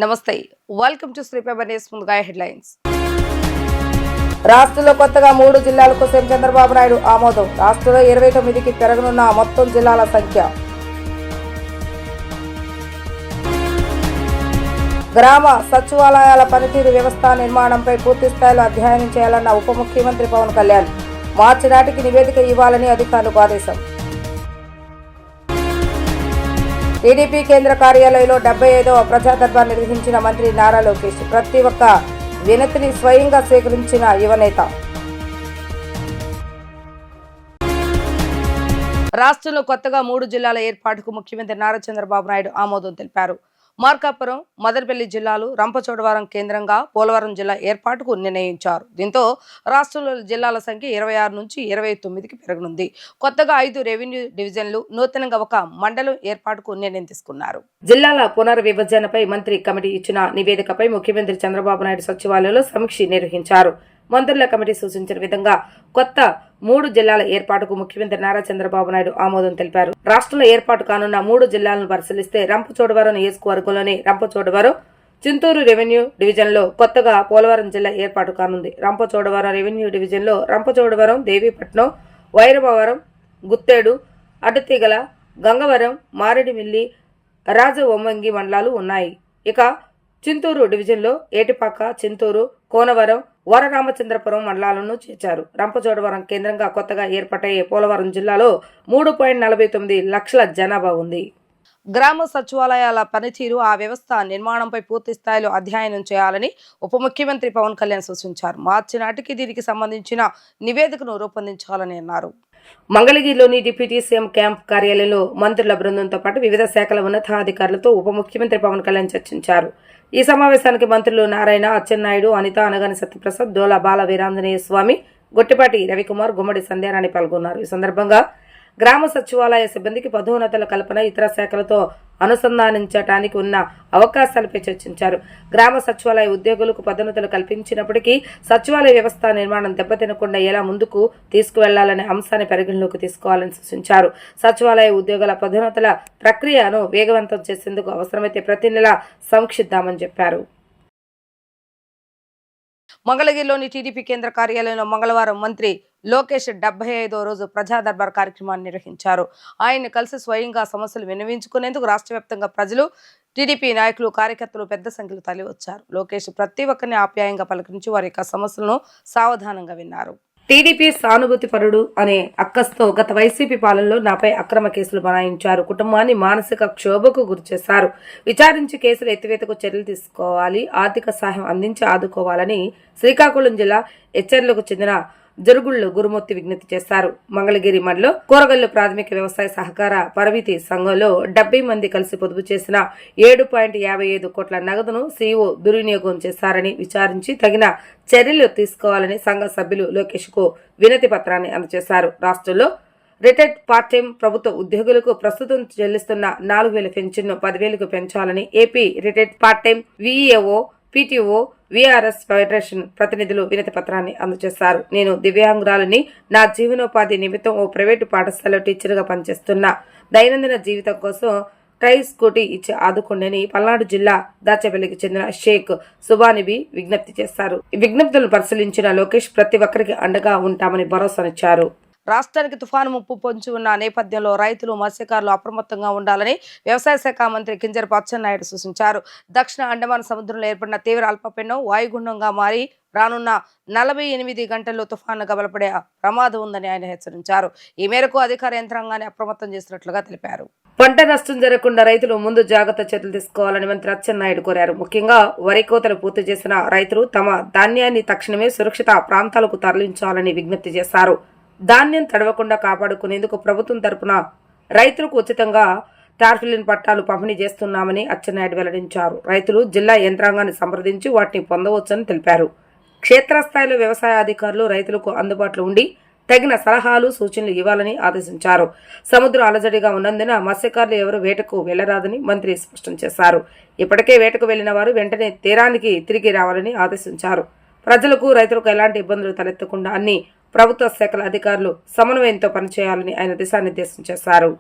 నమస్తే, welcome to Shri paper news. ముందుగా headlines. రాష్ట్రంలో కొత్తగా 3 జిల్లాలకు సీఎం చంద్రబాబు నాయుడు ఆమోదం. రాష్ట్రంలో 29కి పెరగనున్న మొత్తం జిల్లాల సంఖ్య. గ్రామ సచివాలయాల పనితీరు వ్యవస్థ నిర్మాణంపై పూర్తి స్థాయిలో అధ్యయనం చేయాలన్న ఉప ముఖ్యమంత్రి పవన్ కళ్యాణ్. మార్చి నాటికి నివేదిక ఇవ్వాలని అధికారులకు ఆదేశం. టీడీపీ కేంద్ర కార్యాలయంలో 75వ ప్రజా దర్బార్ నిర్వహించిన మంత్రి నారా లోకేష్. ప్రతి ఒక్క వినతిని స్వయంగా స్వీకరించిన యువనేత. రాష్ట్రంలో కొత్తగా 3 జిల్లాల ఏర్పాటుకు ముఖ్యమంత్రి నారా చంద్రబాబు నాయుడు ఆమోదం తెలిపారు. మార్కాపురం, మదనపల్లి జిల్లాలు రంపచోడవరం కేంద్రంగా పోలవరం జిల్లా ఏర్పాటుకు నిర్ణయించారు. దీంతో రాష్ట్రంలో జిల్లాల సంఖ్య 26 నుంచి 29కి పెరగనుంది. కొత్తగా 5 రెవెన్యూ డివిజన్లు, నూతనంగా ఒక మండలం ఏర్పాటుకు నిర్ణయం తీసుకున్నారు. జిల్లాల పునర్విభజనపై మంత్రి కమిటీ ఇచ్చిన నివేదికపై ముఖ్యమంత్రి చంద్రబాబు నాయుడు సచివాలయంలో సమీక్ష నిర్వహించారు. మంత్రుల కమిటీ సూచించిన విధంగా కొత్త 3 జిల్లాల ఏర్పాటుకు ముఖ్యమంత్రి నారా చంద్రబాబు నాయుడు ఆమోదం తెలిపారు. రాష్ట్రంలో ఏర్పాటు కానున్న 3 జిల్లాలను పరిశీలిస్తే రంపచోడవరం నియోజకవర్గంలోని రంపచోడవరం, చింతూరు రెవెన్యూ డివిజన్లో కొత్తగా పోలవరం జిల్లా ఏర్పాటు కానుంది. రంపచోడవరం రెవెన్యూ డివిజన్లో రంపచోడవరం, దేవీపట్నం, వైరవరం, గుత్తేడు, అడ్డతీగల, గంగవరం, మారేడుమిల్లి, రాజవొమ్మంగి మండలాలు ఉన్నాయి. ఇక చింతూరు డివిజన్లో ఏటిపాక, చింతూరు, కోనవరం, వరరామచంద్రపురం మండలాలను చేర్చారు. రంపచోడవరం కేంద్రంగా కొత్తగా ఏర్పాటయ్యే పోలవరం జిల్లాలో 3.49 లక్షల జనాభా ఉంది. గ్రామ సచివాలయాల పనితీరు, ఆ వ్యవస్థ నిర్మాణంపై పూర్తి స్థాయిలో అధ్యయనం చేయాలని ఉప ముఖ్యమంత్రి పవన్ కళ్యాణ్ సూచించారు. మార్చి నాటికి దీనికి సంబంధించిన నివేదికను రూపొందించాలని అన్నారు. మంగళగిరిలోని డిప్యూటీ సీఎం క్యాంప్ కార్యాలయంలో మంత్రుల బృందంతో పాటు వివిధ శాఖల ఉన్నతాధికారులతో ఉప ముఖ్యమంత్రి పవన్ కళ్యాణ్ చర్చించారు. ఈ సమావేశానికి మంత్రులు నారాయణ, అచ్చెన్నాయుడు, అనిత, అనగాని సత్యప్రసాద్, దోల బాల వీరాంజనేయ స్వామి, గొట్టిపాటి రవికుమార్, గుమ్మడి సంధ్యారాణి పాల్గొన్నారు. ఈ సందర్భంగా గ్రామ సచివాలయ సిబ్బందికి పదోన్నతుల కల్పన, ఇతర శాఖలతో అనుసంధానించడానికి ఉన్న అవకాశాలపై చర్చించారు. గ్రామ సచివాలయ ఉద్యోగులకు పదోన్నతులు కల్పించినప్పటికీ సచివాలయ వ్యవస్థ నిర్మాణం దెబ్బతినకుండా ఎలా ముందుకు తీసుకువెళ్లాలనే అంశాన్ని పరిగణలోకి తీసుకోవాలని సూచించారు. సచివాలయ ఉద్యోగుల పదోన్నతుల ప్రక్రియను వేగవంతం చేసేందుకు అవసరమైతే ప్రతి నెల సమీక్షిద్దామని చెప్పారు. మంగళగిరిలోని టీడీపీ కేంద్ర కార్యాలయంలో మంగళవారం మంత్రి లోకేష్ 75వ రోజు ప్రజా దర్బార్ కార్యక్రమాన్ని నిర్వహించారు. ఆయన్ని కలిసి స్వయంగా సమస్యలు విన్నవించుకునేందుకు రాష్ట్ర వ్యాప్తంగా ప్రజలు, టీడీపీ నాయకులు, కార్యకర్తలు పెద్ద సంఖ్యలో తరలివచ్చారు. లోకేష్ ప్రతి ఒక్కరిని ఆప్యాయంగా పలకరించి వారి యొక్క సమస్యలను సావధానంగా విన్నారు. టీడీపీ సానుభూతి పరుడు అనే అక్కస్తో గత వైసీపీ పాలనలో నాపై అక్రమ కేసులు బనాయించారు. కుటుంబాన్ని మానసిక క్షోభకు గురిచేశారు. విచారించి కేసులు ఎత్తివేతకు చర్యలు తీసుకోవాలి, ఆర్థిక సహాయం అందించి ఆదుకోవాలని శ్రీకాకుళం జిల్లా ఎచ్చెర్లకు చెందిన జరుగుళ్లు గురుమూర్తి విజ్ఞప్తి చేశారు. మంగళగిరి మండలం కూరగల్లు ప్రాథమిక వ్యవసాయ సహకార పరవితి సంఘంలో 70 మంది కలిసి పొదుపు చేసిన 7.55 కోట్ల నగదును సీఈఓ దుర్వినియోగం చేశారని విచారించి తగిన చర్యలు తీసుకోవాలని సంఘ సభ్యులు లోకేష్ కు వినతి పత్రాన్ని అందజేశారు. రాష్ట్రంలో రిటైర్డ్ పార్ట్ టైం ప్రభుత్వ ఉద్యోగులకు ప్రస్తుతం చెల్లిస్తున్న 4,000 పెన్షన్ను 10,000కు పెంచాలని AP retired part time VAO, PTO, VRS federation ప్రతినిధులు వినతి పత్రాన్ని అందజేశారు. నేను దివ్యాంగురాలని, నా జీవనోపాధి నిమిత్తం ఓ ప్రైవేటు పాఠశాలలో టీచర్గా పనిచేస్తున్నా. దైనందిన జీవితం కోసం ట్రై స్కూటీ ఇచ్చి ఆదుకోండి పల్నాడు జిల్లా దాచేపల్లికి చెందిన షేక్ సుబానిబి విజ్ఞప్తి చేశారు. ఈ విజ్ఞప్తులను పరిశీలించిన లోకేష్ ప్రతి ఒక్కరికి అండగా ఉంటామని భరోసానిచ్చారు. రాష్ట్రానికి తుఫాను ముప్పు పొంచి ఉన్న నేపథ్యంలో రైతులు, మత్స్యకారులు అప్రమత్తంగా ఉండాలని వ్యవసాయ శాఖ మంత్రి కింజరాపు అచ్చెన్నాయుడు సూచించారు. దక్షిణ అండమాన్ సముద్రంలో ఏర్పడిన తీవ్ర అల్పపీడనం వాయుగుండంగా మారి రానున్న 48 గంటల్లో తుఫానుగా బలపడే ప్రమాదం ఉందని ఆయన హెచ్చరించారు. ఈ మేరకు అధికార యంత్రాంగాన్ని అప్రమత్తం చేసినట్లుగా తెలిపారు. పంట నష్టం జరగకుండా రైతులు ముందు జాగ్రత్త చర్యలు తీసుకోవాలని మంత్రి అచ్చెన్నాయుడు కోరారు. ముఖ్యంగా వరి కోతలు పూర్తి చేసిన రైతులు తమ ధాన్యాన్ని తక్షణమే సురక్షిత ప్రాంతాలకు తరలించాలని విజ్ఞప్తి చేశారు. ధాన్యం తడవకుండా కాపాడుకునేందుకు ప్రభుత్వం తరపున రైతులకు ఉచితంగా టార్ఫిలిన్ పట్టాలు పంపిణీ చేస్తున్నామని అచ్చెన్నాయుడు వెల్లడించారు. రైతులు జిల్లా యంత్రాంగాన్ని సంప్రదించి వాటిని పొందవచ్చని తెలిపారు. క్షేత్రస్థాయిలో వ్యవసాయ అధికారులు రైతులకు అందుబాటులో ఉండి తగిన సలహాలు, సూచనలు ఇవ్వాలని ఆదేశించారు. సముద్రం అలజడిగా ఉన్నందున మత్స్యకారులు ఎవరు వేటకు వెళ్లరాదని మంత్రి స్పష్టం చేశారు. ఇప్పటికే వేటకు వెళ్లిన వారు వెంటనే తీరానికి తిరిగి రావాలని ఆదేశించారు. ప్రజలకు, రైతులకు ఎలాంటి ఇబ్బందులు తలెత్తకుండా అన్ని ప్రభుత్వ శాఖల అధికారులు సమన్వయంతో పనిచేయాలని ఆయన దిశానిర్దేశం చేశారు.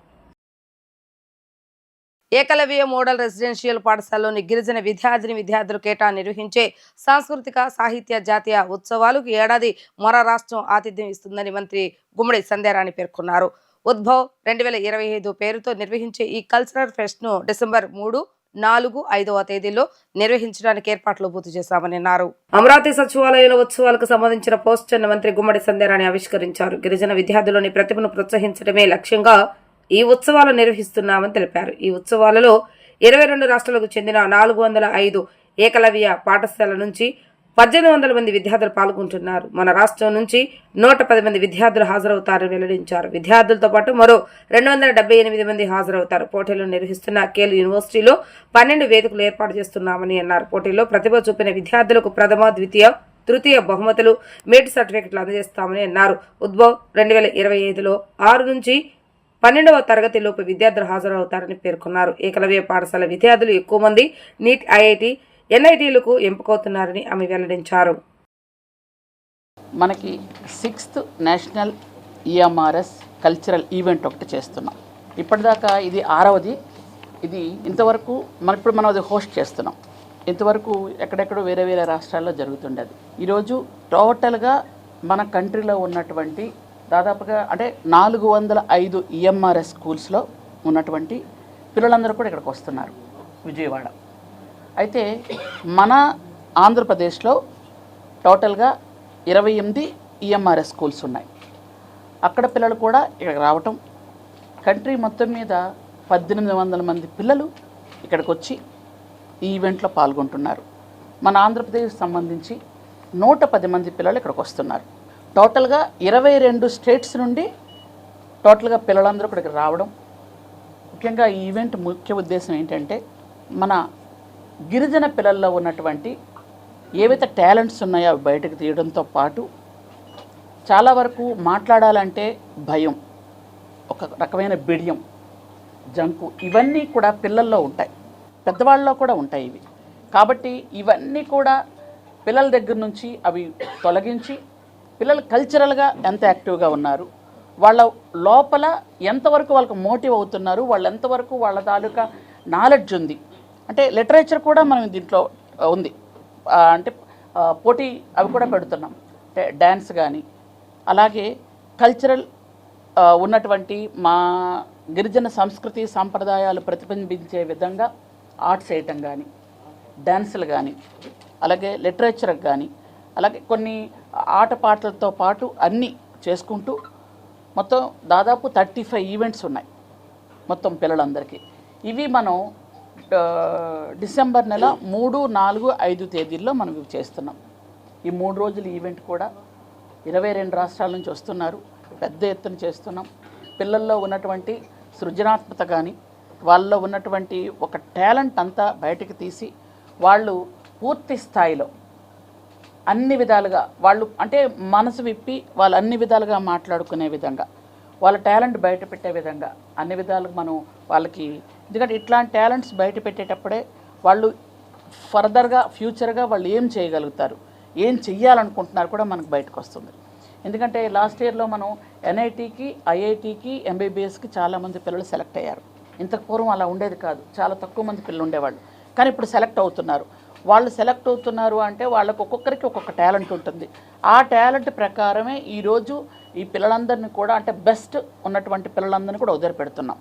ఏకలవ్య మోడల్ రెసిడెన్షియల్ పాఠశాలలోని గిరిజన విద్యార్థులు కేటా నిర్వహించే సాంస్కృతిక సాహిత్య జాతీయ ఉత్సవాలకు ఏడాది మరో రాష్ట్రం ఆతిథ్యం ఇస్తుందని మంత్రి గుమ్మడి సంధ్యారాణి పేర్కొన్నారు. ఉద్భవ్ 2025 పేరుతో నిర్వహించే ఈ కల్చరల్ ఫెస్ట్ ను డిసెంబర్ 3, 4, 5వ తేదీల్లో నిర్వహించడానికి ఏర్పాట్లు పూర్తి చేశామని అన్నారు. అమరావతి సచివాలయంలో ఉత్సవాలకు సంబంధించిన పోస్టర్ను మంత్రి గుమ్మడి సంధ్యారాణి ఆవిష్కరించారు. గిరిజన విద్యార్థులని ప్రతిభను ప్రోత్సహించడమే లక్ష్యంగా ఈ ఉత్సవాలు నిర్వహిస్తున్నామని తెలిపారు. ఈ ఉత్సవాలలో 22 రాష్ట్రాలకు చెందిన 405 ఏకలవ్య పాఠశాల నుంచి 1800 మంది విద్యార్థులు పాల్గొంటున్నారు. మన రాష్ట్రం నుంచి 110 మంది విద్యార్థులు హాజరవుతారని వెల్లడించారు. విద్యార్థులతో పాటు మరో 278 మంది హాజరవుతారు. పోటీలను నిర్వహిస్తున్న కేల్ యూనివర్సిటీలో 12 వేదికలు ఏర్పాటు చేస్తున్నామని అన్నారు. పోటీల్లో ప్రతిభ చూపిన విద్యార్థులకు ప్రథమ, ద్వితీయ, తృతీయ బహుమతులు, మెరిట్ సర్టిఫికెట్లు అందజేస్తామని అన్నారు. ఉద్భవ్ 2025లో 6 నుంచి 12వ తరగతిలోపు విద్యార్థులు హాజరవుతారని పేర్కొన్నారు. ఏకలవ్య పాఠశాల విద్యార్థులు ఎక్కువ మంది నీట్, ఐఐటి, ఎన్ఐటీలకు ఎంపికవుతున్నారని ఆమె వెల్లడించారు. మనకి 6th national EMRS cultural event ఒకటి చేస్తున్నాం. ఇప్పటిదాకా ఇది 6వది. ఇది ఇంతవరకు ఇప్పుడు మనం అది హోస్ట్ చేస్తున్నాం. ఇంతవరకు ఎక్కడెక్కడో వేరే వేరే రాష్ట్రాల్లో జరుగుతుండేది. ఈరోజు టోటల్గా మన కంట్రీలో ఉన్నటువంటి దాదాపుగా అంటే 405 ఈఎంఆర్ఎస్ స్కూల్స్లో ఉన్నటువంటి పిల్లలందరూ కూడా ఇక్కడికి వస్తున్నారు, విజయవాడ. అయితే మన ఆంధ్రప్రదేశ్లో టోటల్గా 28 ఈఎంఆర్ఎస్ స్కూల్స్ ఉన్నాయి. అక్కడ పిల్లలు కూడా ఇక్కడికి రావటం, కంట్రీ మొత్తం మీద 1800 మంది పిల్లలు ఇక్కడికి వచ్చి ఈ ఈవెంట్లో పాల్గొంటున్నారు. మన ఆంధ్రప్రదేశ్ సంబంధించి 110 మంది పిల్లలు ఇక్కడికి వస్తున్నారు. టోటల్గా 22 స్టేట్స్ నుండి టోటల్గా పిల్లలందరూ ఇక్కడికి రావడం. ముఖ్యంగా ఈ ఈవెంట్ ముఖ్య ఉద్దేశం ఏంటంటే మన గిరిజన పిల్లల్లో ఉన్నటువంటి ఏవైతే టాలెంట్స్ ఉన్నాయో అవి బయటకు తీయడంతో పాటు చాలా వరకు మాట్లాడాలంటే భయం, ఒక రకమైన బిడియం, జంకు, ఇవన్నీ కూడా పిల్లల్లో ఉంటాయి, పెద్దవాళ్ళలో కూడా ఉంటాయి ఇవి. కాబట్టి ఇవన్నీ కూడా పిల్లల దగ్గర నుంచి అవి తొలగించి పిల్లలు కల్చరల్గా ఎంత యాక్టివ్గా ఉన్నారు, వాళ్ళ లోపల ఎంతవరకు వాళ్ళకి మోటివ్ అవుతున్నారు, వాళ్ళు ఎంతవరకు వాళ్ళ తాలూకా నాలెడ్జ్ ఉంది. అంటే లిటరేచర్ కూడా మనం దీంట్లో ఉంది, అంటే పోటీ అవి కూడా పెడుతున్నాం. అంటే డ్యాన్స్ కానీ, అలాగే కల్చరల్ ఉన్నటువంటి మా గిరిజన సంస్కృతి సాంప్రదాయాలు ప్రతిబింబించే విధంగా ఆర్ట్స్ వేయటం కానీ, డ్యాన్సులు కానీ, అలాగే లిటరేచర్ కానీ, అలాగే కొన్ని ఆటపాటలతో పాటు అన్నీ చేసుకుంటూ మొత్తం దాదాపు 35 ఈవెంట్స్ ఉన్నాయి మొత్తం పిల్లలందరికీ. ఇవి మనం డిసెంబర్ నెల 3, 4, 5 తేదీల్లో మనం ఇవి చేస్తున్నాం. ఈ 3 రోజుల ఈవెంట్ కూడా 22 రాష్ట్రాల నుంచి వస్తున్నారు, పెద్ద ఎత్తున చేస్తున్నాం. పిల్లల్లో ఉన్నటువంటి సృజనాత్మకత కానీ, వాళ్ళలో ఉన్నటువంటి ఒక టాలెంట్ అంతా బయటకు తీసి వాళ్ళు పూర్తి స్థాయిలో అన్ని విధాలుగా వాళ్ళు అంటే మనసు విప్పి వాళ్ళు అన్ని విధాలుగా మాట్లాడుకునే విధంగా, వాళ్ళ టాలెంట్ బయట పెట్టే విధంగా అన్ని విధాలుగా మనం వాళ్ళకి, ఎందుకంటే ఇట్లాంటి టాలెంట్స్ బయట పెట్టేటప్పుడే వాళ్ళు ఫర్దర్గా ఫ్యూచర్గా వాళ్ళు ఏం చేయగలుగుతారు, ఏం చెయ్యాలనుకుంటున్నారు కూడా మనకు బయటకు వస్తుంది. ఎందుకంటే లాస్ట్ ఇయర్లో మనం ఎన్ఐటీకి, ఐఐటీకి, ఎంబీబీఎస్కి చాలామంది పిల్లలు సెలెక్ట్ అయ్యారు. ఇంతకు పూర్వం అలా ఉండేది కాదు, చాలా తక్కువ మంది పిల్లలు ఉండేవాళ్ళు. కానీ ఇప్పుడు సెలెక్ట్ అవుతున్నారు. వాళ్ళు సెలెక్ట్ అవుతున్నారు అంటే వాళ్ళకు ఒక్కొక్కరికి ఒక్కొక్క టాలెంట్ ఉంటుంది. ఆ టాలెంట్ ప్రకారమే ఈరోజు ఈ పిల్లలందరినీ కూడా అంటే బెస్ట్ ఉన్నటువంటి పిల్లలందరినీ కూడా వదిలిపెడుతున్నాం.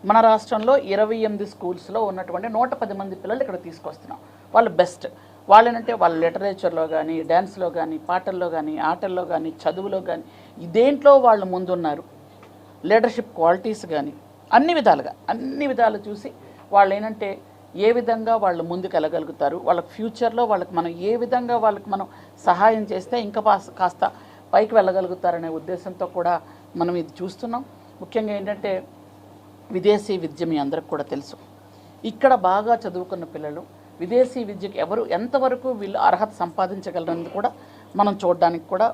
మన రాష్ట్రంలో 28 స్కూల్స్లో ఉన్నటువంటి 110 మంది పిల్లలు ఇక్కడ తీసుకొస్తున్నాం. వాళ్ళు బెస్ట్. వాళ్ళనంటే వాళ్ళ లిటరేచర్లో కానీ, డ్యాన్స్లో కానీ, పాటల్లో కానీ, ఆటల్లో కానీ, చదువులో కానీ, దేంట్లో వాళ్ళు ముందున్నారు, లీడర్షిప్ క్వాలిటీస్ కానీ అన్ని విధాలు చూసి వాళ్ళు ఏంటంటే ఏ విధంగా వాళ్ళు ముందుకు వెళ్ళగలుగుతారు, వాళ్ళకి ఫ్యూచర్లో వాళ్ళకి మనం ఏ విధంగా వాళ్ళకి మనం సహాయం చేస్తే ఇంకా కాస్త పైకి వెళ్ళగలుగుతారనే ఉద్దేశంతో కూడా మనం ఇది చూస్తున్నాం. ముఖ్యంగా ఏంటంటే విదేశీ విద్య మీ అందరికి కూడా తెలుసు. ఇక్కడ బాగా చదువుకున్న పిల్లలు విదేశీ విద్యకి ఎవరు ఎంతవరకు వీళ్ళు అర్హత సంపాదించగలరని కూడా మనం చూడడానికి కూడా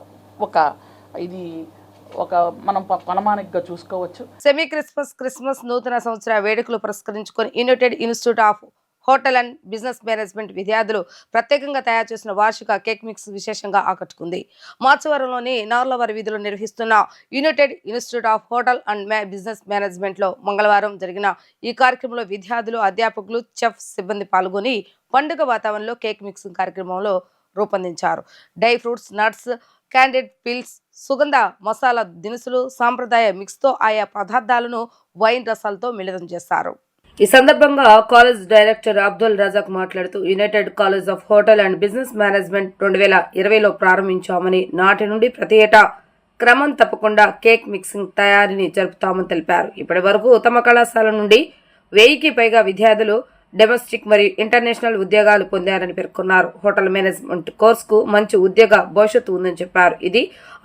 ఒక మనం కొనమానికగా చూసుకోవచ్చు. సెమీ క్రిస్మస్ నూతన సంవత్సర వేడుకలు పురస్కరించుకొని United institute of hotel and business management విద్యార్థులు ప్రత్యేకంగా తయారు చేసిన వార్షిక కేక్ మిక్స్ విశేషంగా ఆకట్టుకుంది. మాచవరంలోని నార్లవారి వీధిలో నిర్వహిస్తున్న United institute of hotel and business management లో మంగళవారం జరిగిన ఈ కార్యక్రమంలో విద్యార్థులు, అధ్యాపకులు, చెఫ్ సిబ్బంది పాల్గొని పండుగ వాతావరణంలో కేక్ మిక్సింగ్ కార్యక్రమంలో రూపొందించారు. Dry fruits, nuts, candid pills, సుగంధ మసాలా దినుసులు, సాంప్రదాయ మిక్స్ తో ఆయా పదార్థాలను వైన్ రసాలతో మిళితం చేస్తారు. ఈ సందర్భంగా కాలేజ్ డైరెక్టర్ అబ్దుల్ రజాక్ మాట్లాడుతూ united college of hotel and business management 2020లో ప్రారంభించామని, నాటి నుండి ప్రతి ఏటా క్రమం తప్పకుండా కేక్ మిక్సింగ్ తయారీని జరుపుతామని తెలిపారు. ఇప్పటి వరకు తమ కళాశాల నుండి 1000కి పైగా విద్యార్థులు డొమెస్టిక్ మరియు ఇంటర్నేషనల్ ఉద్యోగాలు పొందారని పేర్కొన్నారు. హోటల్ మేనేజ్మెంట్ కోర్సుకు మంచి ఉద్యోగ భవిష్యత్తు ఉందని చెప్పారు. ఇది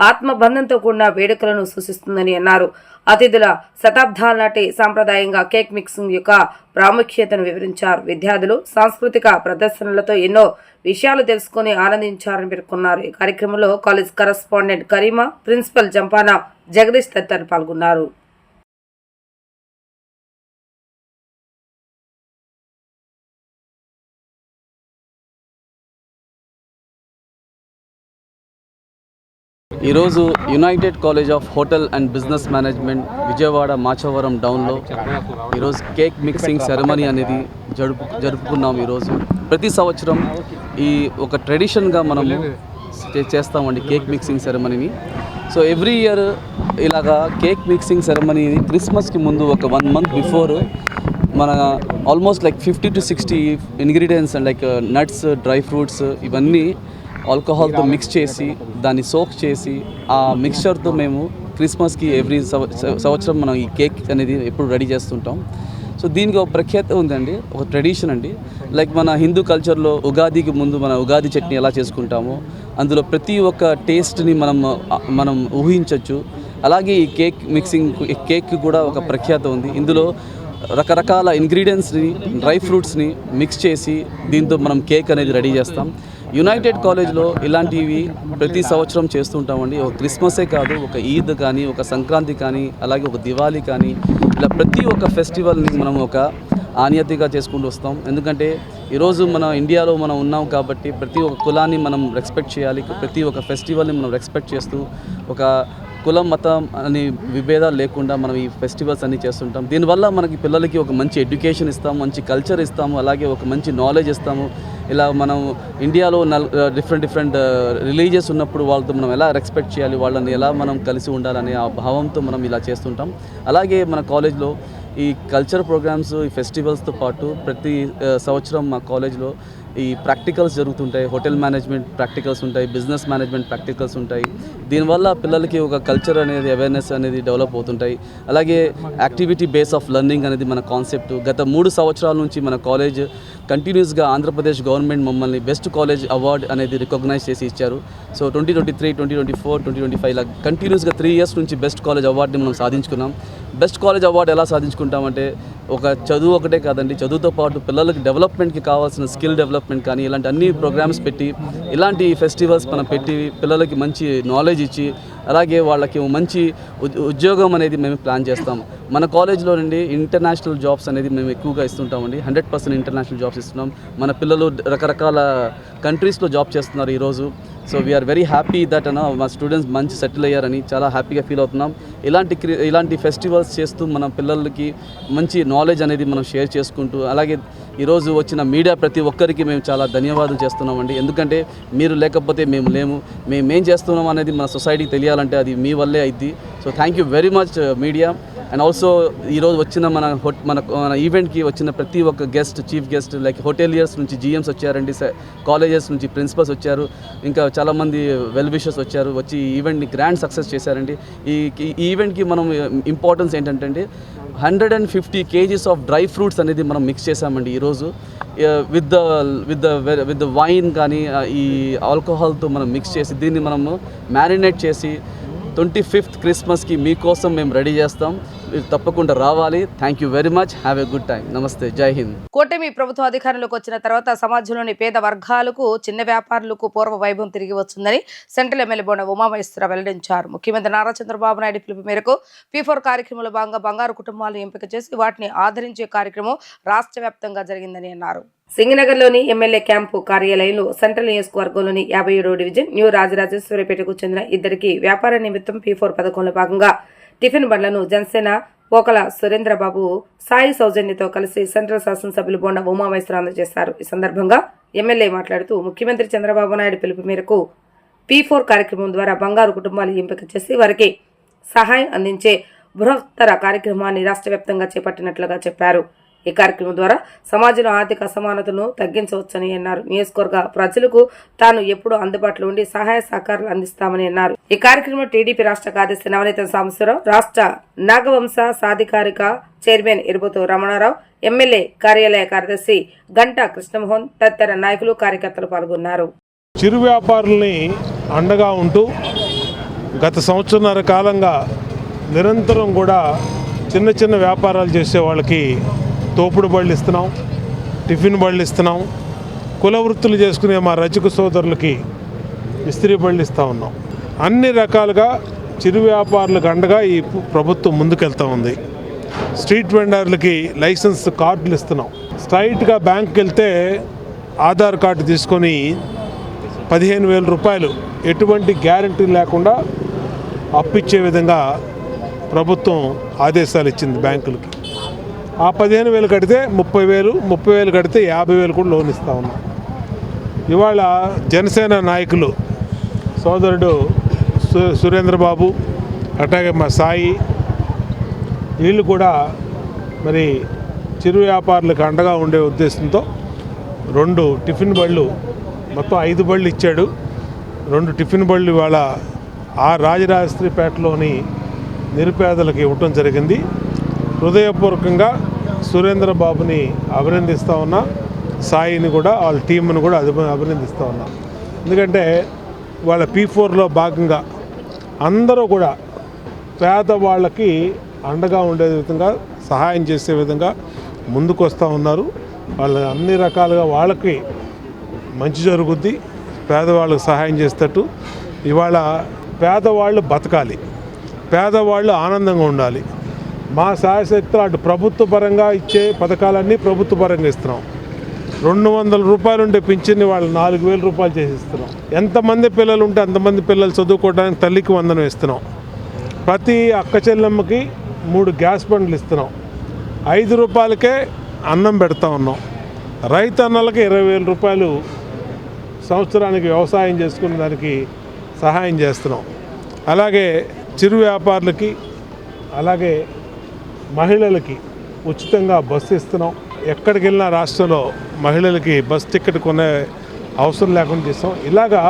ఆత్మబంధంతో కూడిన వేడుకలను సూచిస్తుందని అన్నారు. అతిథుల శతాబ్దాల నాటి సాంప్రదాయంగా కేక్ మిక్సింగ్ యొక్క ప్రాముఖ్యతను వివరించారు. విద్యార్థులు సాంస్కృతిక ప్రదర్శనలతో ఎన్నో విషయాలు తెలుసుకుని ఆనందించారని పేర్కొన్నారు. ఈ కార్యక్రమంలో college correspondent Karima, principal Jampana, Jagadish తదితరులు పాల్గొన్నారు. ఈరోజు united college of hotel and business management Vijayawada Machavaram డౌన్లో ఈరోజు కేక్ మిక్సింగ్ సెరమనీ అనేది జరుపుకున్నాం. ఈరోజు ప్రతి సంవత్సరం ఈ ఒక ట్రెడిషన్గా మనము చేస్తామండి కేక్ మిక్సింగ్ సెరమనీని. సో ఎవ్రీ ఇయర్ ఇలాగా కేక్ మిక్సింగ్ సెరమనీ క్రిస్మస్కి ముందు ఒక 1 month బిఫోర్ మన almost like 50 to 60 ingredients and like nuts, dry fruits ఇవన్నీ ఆల్కహాల్తో మిక్స్ చేసి దాన్ని సోక్ చేసి ఆ మిక్స్చర్తో మేము క్రిస్మస్కి ఎవ్రీ సంవత్సరం మనం ఈ కేక్ అనేది ఎప్పుడు రెడీ చేస్తుంటాం. సో దీనికి ఒక ప్రఖ్యాత ఉందండి, ఒక ట్రెడిషన్ అండి. లైక్ మన హిందూ కల్చర్లో ఉగాదికి ముందు మన ఉగాది చట్నీ ఎలా చేసుకుంటామో అందులో ప్రతి ఒక్క టేస్ట్ని మనం ఊహించవచ్చు. అలాగే ఈ కేక్ మిక్సింగ్ కేక్ కూడా ఒక ప్రఖ్యాత ఉంది. ఇందులో రకరకాల ఇంగ్రీడియంట్స్ని, డ్రై ఫ్రూట్స్ని మిక్స్ చేసి దీంతో మనం కేక్ అనేది రెడీ చేస్తాం. యునైటెడ్ కాలేజ్లో ఇలాంటివి ప్రతి సంవత్సరం చేస్తుంటామండి. ఒక క్రిస్మసే కాదు, ఒక ఈద్ కానీ, ఒక సంక్రాంతి కానీ, అలాగే ఒక దివాళీ కానీ, ఇలా ప్రతి ఒక్క ఫెస్టివల్ని మనం ఒక ఆనియతిగా చేసుకుంటూ వస్తాం. ఎందుకంటే ఈరోజు మన ఇండియాలో మనం ఉన్నాం కాబట్టి ప్రతి ఒక్క కులాన్ని మనం రెస్పెక్ట్ చేయాలి. ప్రతి ఒక్క ఫెస్టివల్ని మనం రెస్పెక్ట్ చేస్తూ ఒక కులం, మతం అని విభేదాలు లేకుండా మనం ఈ ఫెస్టివల్స్ అన్నీ చేస్తుంటాం. దీనివల్ల మనకి పిల్లలకి ఒక మంచి ఎడ్యుకేషన్ ఇస్తాము, మంచి కల్చర్ ఇస్తాము, అలాగే ఒక మంచి నాలెడ్జ్ ఇస్తాము. ఇలా మనం ఇండియాలో డిఫరెంట్ రిలీజియస్ ఉన్నప్పుడు వాళ్ళతో మనం ఎలా రెస్పెక్ట్ చేయాలి, వాళ్ళని ఎలా మనం కలిసి ఉండాలనే ఆ భావంతో మనం ఇలా చేస్తుంటాం. అలాగే మన కాలేజ్లో ఈ కల్చర్ ప్రోగ్రామ్స్, ఈ ఫెస్టివల్స్తో పాటు ప్రతి సంవత్సరం మా కాలేజ్లో ఈ ప్రాక్టికల్స్ జరుగుతుంటాయి. హోటల్ మేనేజ్మెంట్ ప్రాక్టికల్స్ ఉంటాయి, బిజినెస్ మేనేజ్మెంట్ ప్రాక్టికల్స్ ఉంటాయి. దీనివల్ల పిల్లలకి ఒక కల్చర్ అనేది, అవేర్నెస్ అనేది డెవలప్ అవుతుంటాయి. అలాగే యాక్టివిటీ బేస్ ఆఫ్ లెర్నింగ్ అనేది మన కాన్సెప్ట్. గత 3 సంవత్సరాల నుంచి మన కాలేజ్ కంటిన్యూస్గా ఆంధ్రప్రదేశ్ గవర్నమెంట్ మమ్మల్ని బెస్ట్ కాలేజ్ అవార్డ్ అనేది రికగ్నైజ్ చేసి ఇచ్చారు. సో 2023, 2024, 2025 ఇలా కంటిన్యూస్గా 3 years నుంచి బెస్ట్ కాలేజ్ అవార్డుని మనం సాధించుకున్నాం. బెస్ట్ కాలేజ్ అవార్డు ఎలా సాధించుకుంటామంటే ఒక చదువు ఒకటే కాదండి, చదువుతో పాటు పిల్లలకి డెవలప్మెంట్కి కావాల్సిన స్కిల్ డెవలప్మెంట్ కానీ ఇలాంటి అన్ని ప్రోగ్రామ్స్ పెట్టి, ఇలాంటి ఫెస్టివల్స్ మనం పెట్టి పిల్లలకి మంచి నాలెడ్జ్ ఇచ్చి, అలాగే వాళ్ళకి మంచి ఉద్యోగం అనేది మేము ప్లాన్ చేస్తాం. మన కాలేజ్లో నుండి ఇంటర్నేషనల్ జాబ్స్ అనేది మేము ఎక్కువగా ఇస్తుంటామండి. 100% ఇంటర్నేషనల్ జాబ్స్ ఇస్తున్నాం. మన పిల్లలు రకరకాల కంట్రీస్లో జాబ్ చేస్తున్నారు ఈరోజు. So we are very happy that మా స్టూడెంట్స్ మంచి సెటిల్ అయ్యారని చాలా హ్యాపీగా ఫీల్ అవుతున్నాం. ఇలాంటి ఫెస్టివల్స్ చేస్తూ మన పిల్లలకి మంచి నాలెడ్జ్ అనేది మనం షేర్ చేసుకుంటూ, అలాగే ఈరోజు వచ్చిన మీడియా ప్రతి ఒక్కరికి మేము చాలా ధన్యవాదాలు చేస్తున్నామండి. ఎందుకంటే మీరు లేకపోతే మేము లేము. మేమేం చేస్తున్నాం అనేది మన సొసైటీకి తెలియాలంటే అది మీ వల్లే అయింది. So thank you very much media. And also ఈరోజు వచ్చిన మన ఈవెంట్కి వచ్చిన ప్రతి ఒక్క guest, chief guest like hoteliers నుంచి GMs వచ్చారండి, కాలేజెస్ నుంచి ప్రిన్సిపల్స్ వచ్చారు, ఇంకా చాలామంది వెల్ విషర్స్ వచ్చారు, వచ్చి ఈ ఈవెంట్ని గ్రాండ్ సక్సెస్ చేశారండి. ఈ ఈవెంట్కి మనం ఇంపార్టెన్స్ ఏంటంటే 150 kgs ఆఫ్ డ్రై ఫ్రూట్స్ అనేది మనం మిక్స్ చేసామండి ఈరోజు. విత్ ద వైన్ కానీ ఈ ఆల్కహాల్తో మనం మిక్స్ చేసి దీన్ని మనము మ్యారినేట్ చేసి 25th క్రిస్మస్కి మీకోసం మేము రెడీ చేస్తాం. తప్పకుండా రావాలి. Thank you very much. Have a good time. నమస్తే. జై హింద్. కూటమి ప్రభుత్వం అధికారంలోకి వచ్చిన తర్వాత సమాజంలోని పేద వర్గాలకు, చిన్న వ్యాపారులకు పూర్వ వైభవం తిరిగి వచ్చిందని సెంట్రల్ ఎమ్మెల్యే బోండా ఉమామహేశ్వరరావు వెల్లడించారు. ముఖ్యమంత్రి నారా చంద్రబాబు నాయుడు పిలుపు మేరకు P4 కార్యక్రమంలో భాగంగా బంగారు కుటుంబాలను ఎంపిక చేసి వాటిని ఆదరించే కార్యక్రమం రాష్ట్ర వ్యాప్తంగా జరిగిందని అన్నారు. సింగనగర్లోని ఎమ్మెల్యే క్యాంపు కార్యాలయంలో సెంట్రల్ నియోజకవర్గంలోని 57వ డివిజన్ న్యూ రాజరాజేశ్వరిపేటకు చెందిన ఇద్దరికి వ్యాపార నిమిత్తం P4 పథకంలో భాగంగా టిఫిన్ బండ్లను జనసేన పోకల సురేంద్రబాబు సాయి సౌజన్యతో కలిసి సెంట్రల్ శాసనసభ్యులు బోండా ఉమామహేశ్వరరావు అందజేశారు. ఈ సందర్భంగా ఎమ్మెల్యే మాట్లాడుతూ ముఖ్యమంత్రి చంద్రబాబు నాయుడు పిలుపు మేరకు P4 కార్యక్రమం ద్వారా బంగారు కుటుంబాలు ఎంపిక చేసి వారికి సహాయం అందించే బృహత్తర కార్యక్రమాన్ని రాష్ట్ర వ్యాప్తంగా చేపట్టినట్లుగా చెప్పారు. ఈ కార్యక్రమం ద్వారా సమాజంలో ఆర్థిక అసమానతను తగ్గించవచ్చని అన్నారు. నియోజకవర్గ ప్రజలకు తాను ఎప్పుడూ అందుబాటులో ఉండి సహాయ సహకారాలు అందిస్తామని అన్నారు. ఈ కార్యక్రమంలో టీడీపీ రాష్ట్ర కార్యదర్శి నవనీత సాంబశివరావు, రాష్ట్ర నాగవంశ సాధికారిక చైర్మన్ ఇరుబోతు రమణారావు, ఎమ్మెల్యే కార్యాలయ కార్యదర్శి గంటా కృష్ణమోహన్ తదితర నాయకులు కార్యకర్తలు పాల్గొన్నారు. చిరు వ్యాపారుల్ని అండగా ఉంటూ గత సంవత్సరన్నర కాలంగా నిరంతరం కూడా చిన్న చిన్న వ్యాపారాలు చేసే వాళ్ళకి తోపుడు బళ్ళు ఇస్తున్నాం, టిఫిన్ బళ్ళు ఇస్తున్నాం, కుల వృత్తులు చేసుకునే మా రజక సోదరులకి ఇస్త్రీ బళ్ళు ఇస్తూ ఉన్నాం. అన్ని రకాలుగా చిరు వ్యాపారులకు అండగా ఈ ప్రభుత్వం ముందుకెళ్తూ ఉంది. స్ట్రీట్ వెండర్లకి లైసెన్స్ కార్డులు ఇస్తున్నాం. స్ట్రైట్గా బ్యాంక్కి వెళ్తే ఆధార్ కార్డు తీసుకొని 15,000 రూపాయలు ఎటువంటి గ్యారంటీ లేకుండా అప్పిచ్చే విధంగా ప్రభుత్వం ఆదేశాలు ఇచ్చింది బ్యాంకులకి. ఆ 15,000 కడితే 30,000, 30,000 కడితే 50,000 కూడా లోన్ ఇస్తూ ఉన్నాం. ఇవాళ జనసేన నాయకులు సోదరుడు సురేంద్రబాబు, అట్లాగే మా సాయి, వీళ్ళు కూడా మరి చిరు వ్యాపారులకు అండగా ఉండే ఉద్దేశంతో 2 టిఫిన్ బళ్ళు, మొత్తం 5 బళ్ళు ఇచ్చాడు. 2 టిఫిన్ బళ్ళు ఇవాళ ఆ రాజరాజేశ్వరిపేటలోని నిరుపేదలకు ఇవ్వటం జరిగింది. హృదయపూర్వకంగా సురేంద్రబాబుని అభినందిస్తూ ఉన్నా, సాయిని కూడా వాళ్ళ టీంను కూడా అభినందిస్తూ ఉన్నా. ఎందుకంటే వాళ్ళ P4లో భాగంగా అందరూ కూడా పేదవాళ్ళకి అండగా ఉండే విధంగా, సహాయం చేసే విధంగా ముందుకు వస్తూ ఉన్నారు. వాళ్ళు అన్ని రకాలుగా వాళ్ళకి మంచి జరుగుద్ది, పేదవాళ్ళకి సహాయం చేసేటట్టు. ఇవాళ పేదవాళ్ళు బతకాలి, పేదవాళ్ళు ఆనందంగా ఉండాలి. మా శాయశక్తులు అటు ప్రభుత్వ పరంగా ఇచ్చే పథకాలన్నీ ప్రభుత్వ పరంగా ఇస్తున్నాం. 200 రూపాయలు ఉంటే పింఛన్ని వాళ్ళు 4,000 రూపాయలు చేసి ఇస్తున్నాం. ఎంతమంది పిల్లలు ఉంటే అంతమంది పిల్లలు చదువుకోవడానికి తల్లికి వందనం ఇస్తున్నాం. ప్రతి అక్క చెల్లెమ్మకి 3 గ్యాస్ బండ్లు ఇస్తున్నాం. 5 రూపాయలకే అన్నం పెడతా ఉన్నాం. రైతు అన్నలకి 20,000 రూపాయలు సంవత్సరానికి వ్యవసాయం చేసుకునే దానికి సహాయం చేస్తున్నాం. అలాగే చిరు వ్యాపారులకి, అలాగే మహిళలకి ఉచితంగా బస్సు ఇస్తున్నాం. ఎక్కడికి వెళ్ళినా రాష్ట్రంలో మహిళలకి బస్ టికెట్ కొనే అవసరం లేకుండా చేస్తాం. ఇలాగా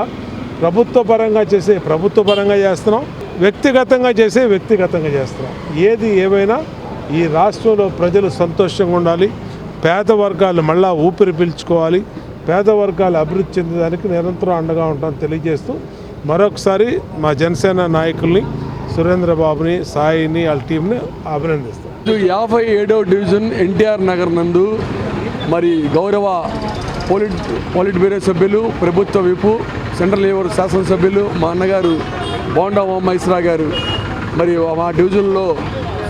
ప్రభుత్వ పరంగా చేసే ప్రభుత్వ పరంగా చేస్తున్నాం, వ్యక్తిగతంగా చేసే వ్యక్తిగతంగా చేస్తున్నాం. ఏది ఏమైనా ఈ రాష్ట్రంలో ప్రజలు సంతోషంగా ఉండాలి, పేద వర్గాలు మళ్ళా ఊపిరి పీల్చుకోవాలి, పేద వర్గాలు అభివృద్ధి చెందడానికి నిరంతరం అండగా ఉంటామని తెలియజేస్తూ మరొకసారి మా జనసేన నాయకుల్ని, సురేంద్రబాబుని, సాయిని, వాళ్ళ టీంని అభినందిస్తాం. 57వ డివిజన్ ఎన్టీఆర్ నగర్ నందు మరి గౌరవ పోలిట్ బ్యూరో సభ్యులు, ప్రభుత్వ విపు, సెంట్రల్ లేబర్ శాసనసభ్యులు మా అన్నగారు బోండా ఉమామహేశ్వరరావు గారు మరి మా డివిజన్లో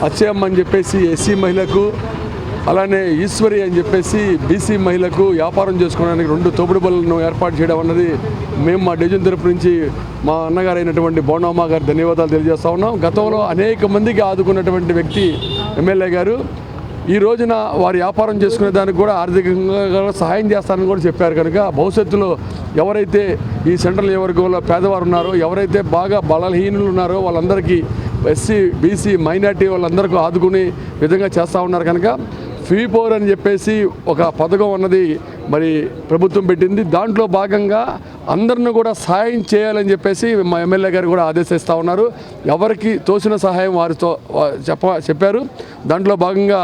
అచ్చయమ్మ అని చెప్పేసి ఎస్సీ మహిళకు, అలానే ఈశ్వరి అని చెప్పేసి బీసీ మహిళకు వ్యాపారం చేసుకోవడానికి 2 తోపుడు బళ్ళను ఏర్పాటు చేయడం అన్నది మేము మా డివిజన్ తరపు నుంచి మా అన్నగారు అయినటువంటి బోండా గారు ధన్యవాదాలు తెలియజేస్తూ ఉన్నాం. గతంలో అనేక మందికి ఆదుకున్నటువంటి వ్యక్తి ఎమ్మెల్యే గారు ఈ రోజున వారి వ్యాపారం చేసుకునే దానికి కూడా ఆర్థికంగా సహాయం చేస్తారని కూడా చెప్పారు. కనుక భవిష్యత్తులో ఎవరైతే ఈ సెంట్రల్ నియోజకవర్గంలో పేదవారు ఉన్నారో, ఎవరైతే బాగా బలహీనులు ఉన్నారో వాళ్ళందరికీ ఎస్సీ, బీసీ, మైనార్టీ వాళ్ళందరికీ ఆదుకునే విధంగా చేస్తూ ఉన్నారు. కనుక P4 అని చెప్పేసి ఒక పథకం అన్నది మరి ప్రభుత్వం పెట్టింది. దాంట్లో భాగంగా అందరిని కూడా సహాయం చేయాలని చెప్పేసి మా ఎమ్మెల్యే గారు కూడా ఆదేశిస్తూ ఉన్నారు. ఎవరికి తోచిన సహాయం వారితో చెప్పారు. దాంట్లో భాగంగా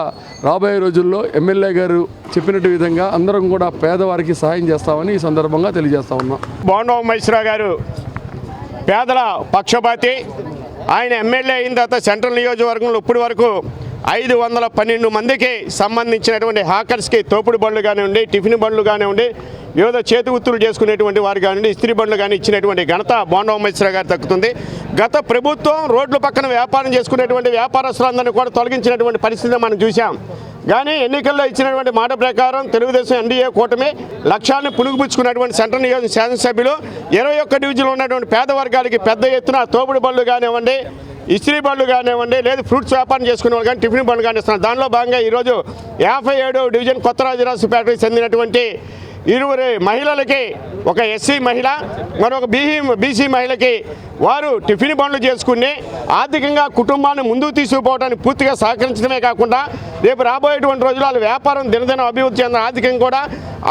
రాబోయే రోజుల్లో ఎమ్మెల్యే గారు చెప్పినట్టు విధంగా అందరం కూడా పేదవారికి సహాయం చేస్తామని ఈ సందర్భంగా తెలియజేస్తా ఉన్నాం. బోండా ఉమామహేశ్వరరావు గారు పేదల పక్షపాతి, ఆయన ఎమ్మెల్యే అయిన తర్వాత సెంట్రల్ నియోజకవర్గంలో ఇప్పటి వరకు 512 మందికి సంబంధించినటువంటి హాకర్స్కి తోపుడు బండ్లు కానివ్వండి, టిఫిన్ బండ్లు కానివ్వండి, వివిధ చేతి వృత్తులు చేసుకునేటువంటి వారు కానివ్వండి, ఇస్త్రీ బండ్లు కానీ ఇచ్చినటువంటి ఘనత బోండా ఉమేశ్వర గారు దక్కుతుంది. గత ప్రభుత్వం రోడ్ల పక్కన వ్యాపారం చేసుకునేటువంటి వ్యాపారస్తులందరినీ కూడా తొలగించినటువంటి పరిస్థితి మనం చూసాం. కానీ ఎన్నికల్లో ఇచ్చినటువంటి మాట ప్రకారం తెలుగుదేశం ఎన్డీఏ కూటమి లక్ష్యాన్ని పులుగుపుచ్చుకున్నటువంటి సెంట్రల్ నియోజక శాసనసభ్యులు 21 డివిజన్లో ఉన్నటువంటి పేద వర్గాలకి పెద్ద ఎత్తున తోపుడు బండ్లు కానివ్వండి, ఇస్త్రీ బండ్లు కానివ్వండి, లేదు ఫ్రూట్స్ వ్యాపారం చేసుకునే వాళ్ళు కానీ టిఫిన్ బండ్లు కానీ ఇస్తున్నారు. దానిలో భాగంగా ఈరోజు 57వ డివిజన్ కొత్త రాజరాజపేటకి చెందినటువంటి 20 మహిళలకి, ఒక ఎస్సీ మహిళ మరొక బీసీ మహిళకి వారు టిఫిన్ బండ్లు చేసుకుని ఆర్థికంగా కుటుంబాన్ని ముందుకు తీసుకుపోవడానికి పూర్తిగా సహకరించడమే కాకుండా రేపు రాబోయేటువంటి రోజుల్లో వాళ్ళ వ్యాపారం దినదిన అభివృద్ధి చెందిన ఆర్థికంగా కూడా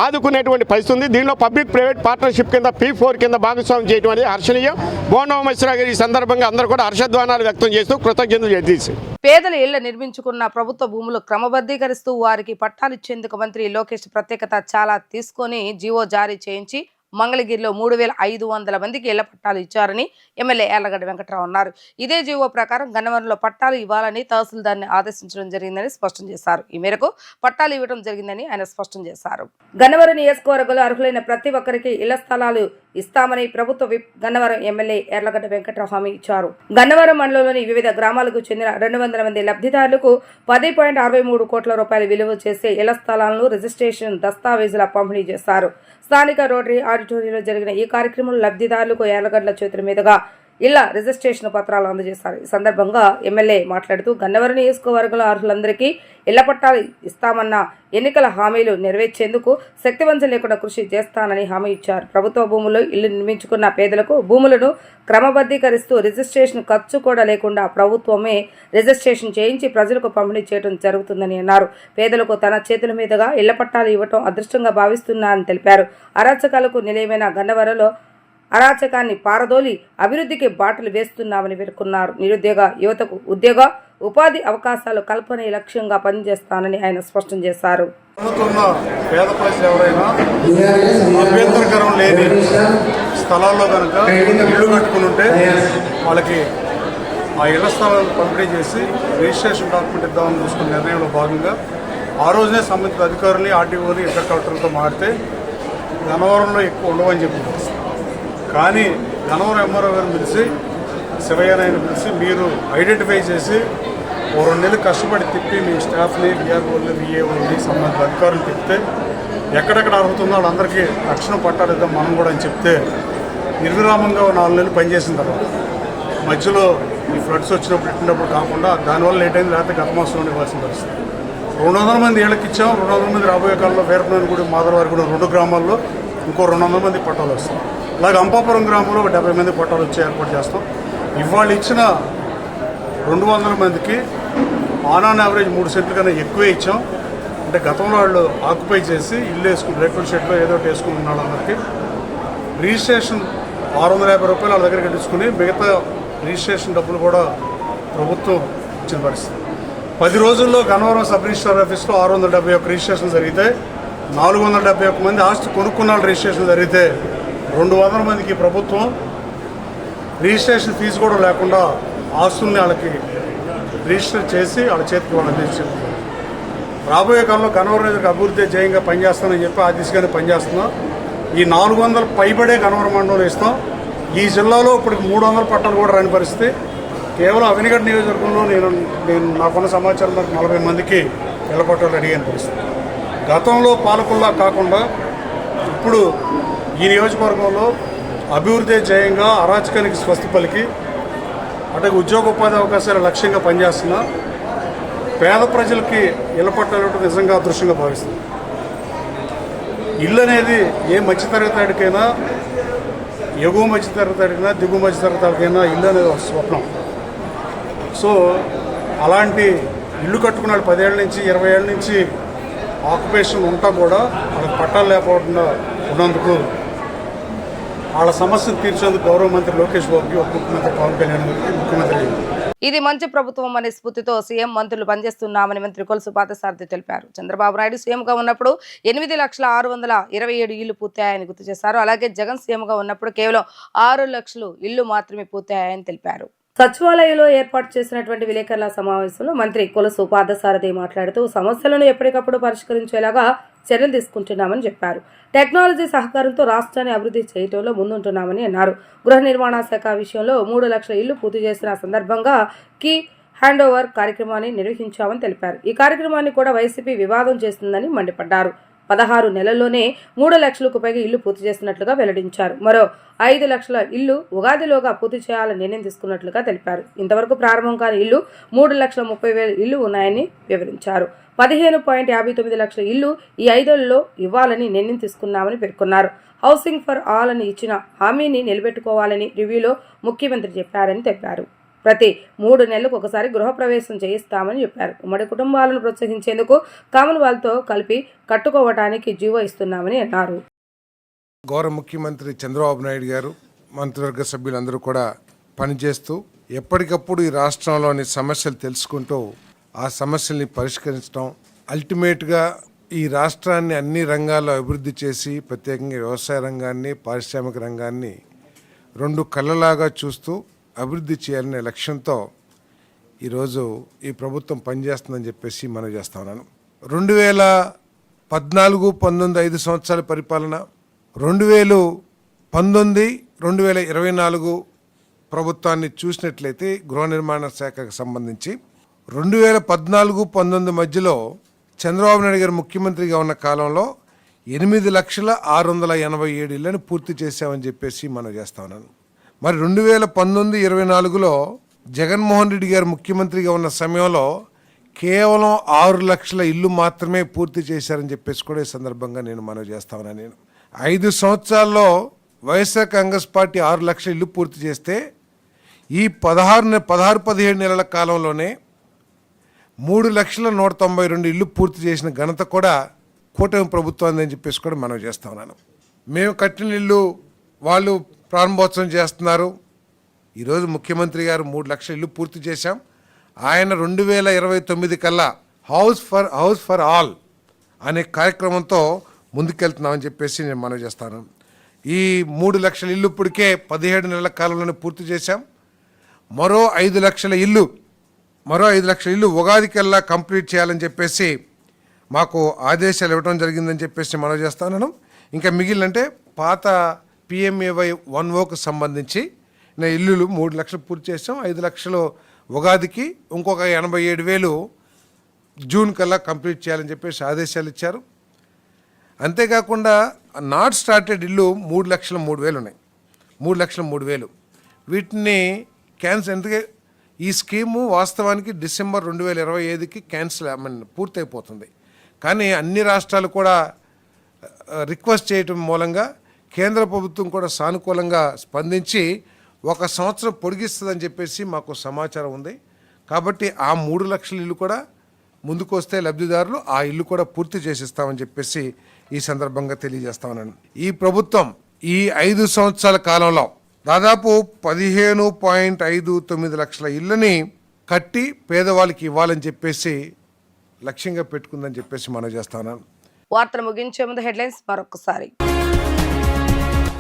ఆదుకునేటువంటి పరిస్థితి ఉంది. దీనిలో పబ్లిక్ ప్రైవేట్ పార్ట్నర్షిప్ కింద P4 కింద భాగస్వామ్యం చేయడం అనేది హర్షణీయం. బోండా ఉమేశ్వర గారు ఈ సందర్భంగా అందరూ కూడా హర్షధ్వానాలు వ్యక్తం చేస్తూ కృతజ్ఞతలు తెలియజేశారు. పేదల ఇళ్ల నిర్మించుకున్న ప్రభుత్వ భూములు క్రమబద్ధీకరిస్తూ వారికి పట్టాలు ఇచ్చేందుకు మంత్రి లోకేష్ ప్రత్యేకత చాలా తీసుకొని జీవో జారీ చేయించి మంగళగిరిలో 3500 మందికి ఇళ్ల పట్టాలు ఇచ్చారని ఎమ్మెల్యే యార్లగడ్డ వెంకట్రావు అన్నారు. ఇదే జీవో ప్రకారం గన్నవరంలో పట్టాలు ఇవ్వాలని తహసీల్దార్ని ఆదేశించడం జరిగిందని స్పష్టం చేశారు. ఈ మేరకు పట్టాలు ఇవ్వడం జరిగిందని ఆయన స్పష్టం చేశారు. గన్నవరం నియోజకవర్గంలో అర్హులైన ప్రతి ఒక్కరికి ఇళ్ల స్థలాలు ఇస్తామని ప్రభుత్వ విప్ గన్నవరం ఎమ్మెల్యే యార్లగడ్డ వెంకట్రావు హామీ ఇచ్చారు. గన్నవరం మండలంలోని వివిధ గ్రామాలకు చెందిన 200 మంది లబ్ధిదారులకు 10.63 కోట్ల రూపాయలు విలువ చేసే ఇళ్ల స్థలాలను రిజిస్ట్రేషన్ దస్తావేజుల పంపిణీ చేశారు. స్థానిక రోటరీ ఆడిటోరియంలో జరిగిన ఈ కార్యక్రమంలో లబ్ధిదారులకు యార్లగడ్డ చేతుల మీదుగా ఇళ్ల రిజిస్ట్రేషన్ పత్రాలు అందజేశారు. ఈ సందర్భంగా ఎమ్మెల్యే మాట్లాడుతూ గన్నవరం నియోజకవర్గంలో అర్హులందరికీ ఇళ్ల పట్టాలు ఇస్తామన్న ఎన్నికల హామీలు నెరవేర్చేందుకు శక్తివంచన లేకుండా కృషి చేస్తానని హామీ ఇచ్చారు. ప్రభుత్వ భూముల్లో ఇళ్లు నిర్మించుకున్న పేదలకు భూములను క్రమబద్ధీకరిస్తూ రిజిస్ట్రేషన్ ఖర్చు కూడా లేకుండా ప్రభుత్వమే రిజిస్ట్రేషన్ చేయించి ప్రజలకు పంపిణీ చేయడం జరుగుతుందని అన్నారు. పేదలకు తన చేతుల మీదుగా ఇళ్ల పట్టాలు ఇవ్వటం అదృష్టంగా భావిస్తున్నానని తెలిపారు. అరాచకాలకు నిలయమైన గన్నవరంలో అరాచకాన్ని పారదోలి అభివృద్ధికి బాటలు వేస్తున్నామని పేర్కొన్నారు. నిరుద్యోగ యువతకు ఉద్యోగ ఉపాధి అవకాశాలు కల్పనే లక్ష్యంగా పనిచేస్తానని ఆయన స్పష్టం చేశారు. పేద ప్రజలు ఎవరైనా అభ్యంతరకరం లేని స్థలాల్లో కనుక ఇల్లు కట్టుకుని ఉంటే వాళ్ళకి ఆ ఇళ్ల స్థలాలను పంపిణీ చేసి రిజిస్ట్రేషన్ డాక్యుమెంట్ ఇద్దామని చూసుకున్న నిర్ణయంలో భాగంగా ఆ రోజునే సంబంధిత అధికారులు ఆర్టీఓని ఇతర కలెక్టర్లతో మారితే గన్నవరంలో ఎక్కువ ఉండవని చెప్పి, కానీ గన్నవరం ఎంఆర్ఓ గారిని పిలిచి శివయ్యనాయని పిలిచి మీరు ఐడెంటిఫై చేసి 2 నెలలు కష్టపడి తిప్పి మీ స్టాఫ్ని విఆర్ఓని విఏఓని సంబంధిత అధికారులు తిప్పితే ఎక్కడెక్కడ అర్హుతుందో వాళ్ళందరికీ తక్షణం పట్టాలిద్దాం మనం కూడా అని చెప్తే నిర్విరామంగా 4 నెలలు పనిచేసిన తర్వాత మధ్యలో ఈ ఫ్లడ్స్ వచ్చినప్పుడు పెట్టినప్పుడు కాకుండా దానివల్ల లేట్ అయింది, లేకపోతే గత మాసంలో ఇవ్వాల్సిన పరిస్థితి. 200 మంది ఏళ్ళకి ఇచ్చాం. 200 మంది రాబోయే కాలంలో వీరపనేనిగూడెం మాధవవారిగూడెం 2 గ్రామాల్లో ఇంకో 200 మంది పట్టాలు వస్తాయి. అలాగే అంపాపురం గ్రామంలో ఒక 70 మంది పట్టాలు వచ్చే ఏర్పాటు చేస్తాం. ఇవాళ ఇచ్చిన 200 మందికి ఆన్ యావరేజ్ 3 సెంట్లు కన్నా ఎక్కువే ఇచ్చాం. అంటే గతంలో వాళ్ళు ఆక్యుపై చేసి ఇల్లు వేసుకుని రేకుల షెడ్లో ఏదో ఒకటి వేసుకుని ఉన్న వాళ్ళందరికీ రిజిస్ట్రేషన్ 650 రూపాయలు వాళ్ళ దగ్గర కట్టించుకుని మిగతా రిజిస్ట్రేషన్ డబ్బులు కూడా ప్రభుత్వం ఇచ్చిన పరిస్థితి. 10 రోజుల్లో గన్నవరం సబ్ రిజిస్ట్రార్ ఆఫీస్లో 671 రిజిస్ట్రేషన్ జరిగితే 471 మంది ఆస్తి కొనుక్కున్న రిజిస్ట్రేషన్ జరిగితే 200 మందికి ప్రభుత్వం రిజిస్ట్రేషన్ ఫీజు కూడా లేకుండా ఆస్తుల్ని వాళ్ళకి రిజిస్టర్ చేసి వాళ్ళ చేతికి వాళ్ళని అందించారు. రాబోయే కాలంలో గన్నవరం అభివృద్ధి జయంగా పనిచేస్తానని చెప్పి ఆ దిశగానే పనిచేస్తున్నాం. ఈ 400 పైబడే గన్నవరం మండలంలో ఇస్తాం. ఈ జిల్లాలో ఇప్పుడు 300 పట్టాలు కూడా రాని పరిస్థితి. కేవలం అవినిగడ్డ నియోజకవర్గంలో నేను నాకున్న సమాచారం వరకు 40 మందికి ఇళ్ల పట్టాలు అడిగిన పరిస్థితి. గతంలో పాలకుల్లా కాకుండా ఇప్పుడు ఈ నియోజకవర్గంలో అభివృద్ధి జయంగా అరాచకానికి స్వస్తి పలికి అటు ఉద్యోగ ఉపాధి అవకాశాల లక్ష్యంగా పనిచేస్తున్నా పేద ప్రజలకి ఇళ్ల పట్టాలు నిజంగా అదృష్టంగా భావిస్తుంది. ఇల్లు అనేది ఏ మధ్యతరగతికైనా, ఎగువ మధ్యతరగతికైనా, దిగువ మధ్యతరగతికైనా ఇల్లు అనేది ఒక స్వప్నం. సో అలాంటి ఇల్లు కట్టుకున్నాడు 10 ఏళ్ళ నుంచి 20 ఏళ్ళ నుంచి ఆక్యుపేషన్ ఉంటా కూడా వాళ్ళకి పట్టాలు లేకపోకుండా ఉన్నందుకు వాళ్ళ సమస్యను తీర్చేందుకు గౌరవ మంత్రి లోకేష్ బాబుకి, ఉప ముఖ్యమంత్రి పవన్ కళ్యాణ్ గారికి, ముఖ్యమంత్రి ఇది మంచి ప్రభుత్వం అనే స్ఫూర్తితో సీఎం మంత్రులు పనిచేస్తున్నామని మంత్రి కొలుసు పార్థసారథి తెలిపారు. చంద్రబాబు నాయుడు సీఎంగా ఉన్నప్పుడు 8,627,000 ఇళ్లు పూర్తయ్యాయని గుర్తు చేశారు. అలాగే జగన్ సీఎంగా ఉన్నప్పుడు కేవలం 6 లక్షలు ఇళ్లు మాత్రమే పూర్తయ్యాయని తెలిపారు. సచివాలయంలో ఏర్పాటు చేసినటువంటి విలేకరుల సమావేశంలో మంత్రి కొలుసు పార్థసారథి మాట్లాడుతూ సమస్యలను ఎప్పటికప్పుడు పరిష్కరించేలాగా చర్యలు తీసుకుంటున్నామని చెప్పారు. టెక్నాలజీ సహకారంతో రాష్ట్రాన్ని అభివృద్ధి చేయడంలో ముందుంటున్నామని అన్నారు. గృహ నిర్మాణ శాఖ విషయంలో 3 లక్షల ఇళ్లు పూర్తి చేసిన సందర్భంగా కీ హ్యాండ్ ఓవర్ కార్యక్రమాన్ని నిర్వహించామని తెలిపారు. ఈ కార్యక్రమాన్ని కూడా వైసీపీ వివాదం చేస్తుందని మండిపడ్డారు. 16 నెలల్లోనే 3 లక్షలకు పైగా ఇల్లు పూర్తి చేసినట్లుగా వెల్లడించారు. మరో 5 లక్షల ఇల్లు ఉగాదిలోగా పూర్తి చేయాలని నిర్ణయం తీసుకున్నట్లుగా తెలిపారు. ఇంతవరకు ప్రారంభం కాని ఇల్లు 3,30,000 ఇల్లు ఉన్నాయని వివరించారు. 15.59 లక్షల ఇల్లు ఈ 5 ఏళ్లలో ఇవ్వాలని నిర్ణయం తీసుకున్నామని పేర్కొన్నారు. హౌసింగ్ ఫర్ ఆల్ అని ఇచ్చిన హామీని నిలబెట్టుకోవాలని రివ్యూలో ముఖ్యమంత్రి చెప్పారని తెలిపారు. ప్రతి 3 నెలలకు ఒకసారి గృహప్రవేశం చేయిస్తామని చెప్పారు. ఉమ్మడి కుటుంబాలను ప్రోత్సహించేందుకు కామన్వెల్త్తో కలిపి కట్టుకోవడానికి జీవో ఇస్తున్నామని అన్నారు. గౌరవ ముఖ్యమంత్రి చంద్రబాబు నాయుడు గారు మంత్రివర్గ సభ్యులందరూ కూడా పనిచేస్తూ ఎప్పటికప్పుడు ఈ రాష్ట్రంలోని సమస్యలు తెలుసుకుంటూ ఆ సమస్యల్ని పరిష్కరించడం, అల్టిమేట్గా ఈ రాష్ట్రాన్ని అన్ని రంగాల్లో అభివృద్ధి చేసి ప్రత్యేకంగా వ్యవసాయ రంగాన్ని, పారిశ్రామిక రంగాన్ని 2 కళ్ళలాగా చూస్తూ అభివృద్ధి చేయాలనే లక్ష్యంతో ఈరోజు ఈ ప్రభుత్వం పనిచేస్తుందని చెప్పేసి మనం చేస్తా ఉన్నాను. 2014-19 5 సంవత్సరాల పరిపాలన, 2019-2024 ప్రభుత్వాన్ని చూసినట్లయితే గృహ నిర్మాణ శాఖకు సంబంధించి 2014-19 మధ్యలో చంద్రబాబు నాయుడు గారు ముఖ్యమంత్రిగా ఉన్న కాలంలో 8,687 ఇళ్లను పూర్తి చేశామని చెప్పేసి మనం చేస్తా ఉన్నాను. మరి 2019-24లో జగన్మోహన్ రెడ్డి గారు ముఖ్యమంత్రిగా ఉన్న సమయంలో కేవలం 6 లక్షల ఇల్లు మాత్రమే పూర్తి చేశారని చెప్పేసి కూడా ఈ సందర్భంగా నేను మనవి చేస్తా ఉన్నాను. నేను 5 సంవత్సరాల్లో వైఎస్ఆర్ కాంగ్రెస్ పార్టీ 6 లక్షల ఇల్లు పూర్తి చేస్తే ఈ 16-17 నెలల కాలంలోనే 3,192 ఇల్లు పూర్తి చేసిన ఘనత కూడా కూటమి ప్రభుత్వం అని చెప్పేసి కూడా మనం చేస్తా ఉన్నాను. మేము కట్టిన ఇల్లు వాళ్ళు ప్రారంభోత్సవం చేస్తున్నారు. ఈరోజు ముఖ్యమంత్రి గారు 3 లక్షల ఇల్లు పూర్తి చేశాం. ఆయన 2029 కల్లా హౌస్ ఫర్ ఆల్ అనే కార్యక్రమంతో ముందుకెళ్తున్నామని చెప్పేసి నేను మనవి చేస్తాను. ఈ 3 లక్షల ఇల్లు ఇప్పటికే 17 నెలల కాలంలోనే పూర్తి చేశాం. మరో 5 లక్షల ఇల్లు ఉగాదికల్లా కంప్లీట్ చేయాలని చెప్పేసి మాకు ఆదేశాలు ఇవ్వడం జరిగిందని చెప్పేసి మనవి చేస్తాను. ఇంకా మిగిలినంటే పాత PMAY 1Oకు సంబంధించి ఇల్లులు 3 లక్షలు పూర్తి చేసాం. 5 లక్షలు ఉగాదికి, ఇంకొక 87,000 జూన్ కల్లా కంప్లీట్ చేయాలని చెప్పేసి ఆదేశాలు ఇచ్చారు. అంతేకాకుండా నాట్ స్టార్టెడ్ ఇల్లు 3,03,000 ఉన్నాయి. 3,03,000 వీటిని క్యాన్సిల్. ఎందుకే ఈ స్కీము వాస్తవానికి డిసెంబర్ 2025కి పూర్తయిపోతుంది. కానీ అన్ని రాష్ట్రాలు కూడా రిక్వెస్ట్ చేయటం మూలంగా కేంద్ర ప్రభుత్వం కూడా సానుకూలంగా స్పందించి 1 సంవత్సరం పొడిగిస్తుందని చెప్పేసి మాకు సమాచారం ఉంది. కాబట్టి ఆ 3 లక్షల ఇల్లు కూడా ముందుకు వస్తే లబ్ధిదారులు ఆ ఇల్లు కూడా పూర్తి చేసిస్తామని చెప్పేసి ఈ సందర్భంగా తెలియజేస్తా ఉన్నాను. ఈ ప్రభుత్వం ఈ 5 సంవత్సరాల కాలంలో దాదాపు 15.59 లక్షల ఇళ్ళని కట్టి పేదవాళ్ళకి ఇవ్వాలని చెప్పేసి లక్ష్యంగా పెట్టుకుందని చెప్పేసి మనం చేస్తా ఉన్నాను. వార్తలు ముగించే ముందు హెడ్లైన్స్ మరొకసారి.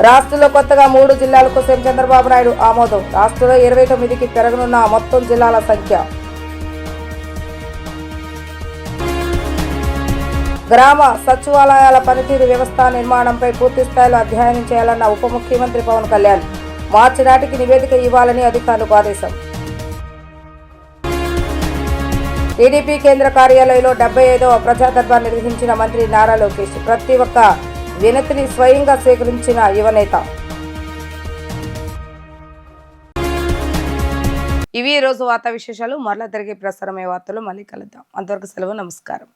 రాష్ట్రంలో కొత్తగా 3 జిల్లాలకు సీఎం చంద్రబాబు నాయుడు ఆమోదం. రాష్ట్రంలో 29కి పెరగనున్న మొత్తం జిల్లాల సంఖ్య. గ్రామ సచివాలయాల పనితీరు వ్యవస్థ నిర్మాణంపై పూర్తి స్థాయిలో అధ్యయనం చేయాలన్న ఉప ముఖ్యమంత్రి పవన్ కళ్యాణ్. మార్చి నాటికి నివేదిక ఇవ్వాలని అధికారులకు ఆదేశం. టీడీపీ కేంద్ర కార్యాలయంలో 75వ ప్రజా దర్బార్ నిర్వహించిన మంత్రి నారా లోకేష్. ప్రతి ఒక్క వినతిని స్వయంగా స్వీకరించిన యువనేత. ఇవి ఈ రోజు వార్తా విశేషాలు. మరలా తిరిగి ప్రసారమయ్యే వార్తలు మళ్ళీ కలుద్దాం. అంతవరకు సెలవు. నమస్కారం.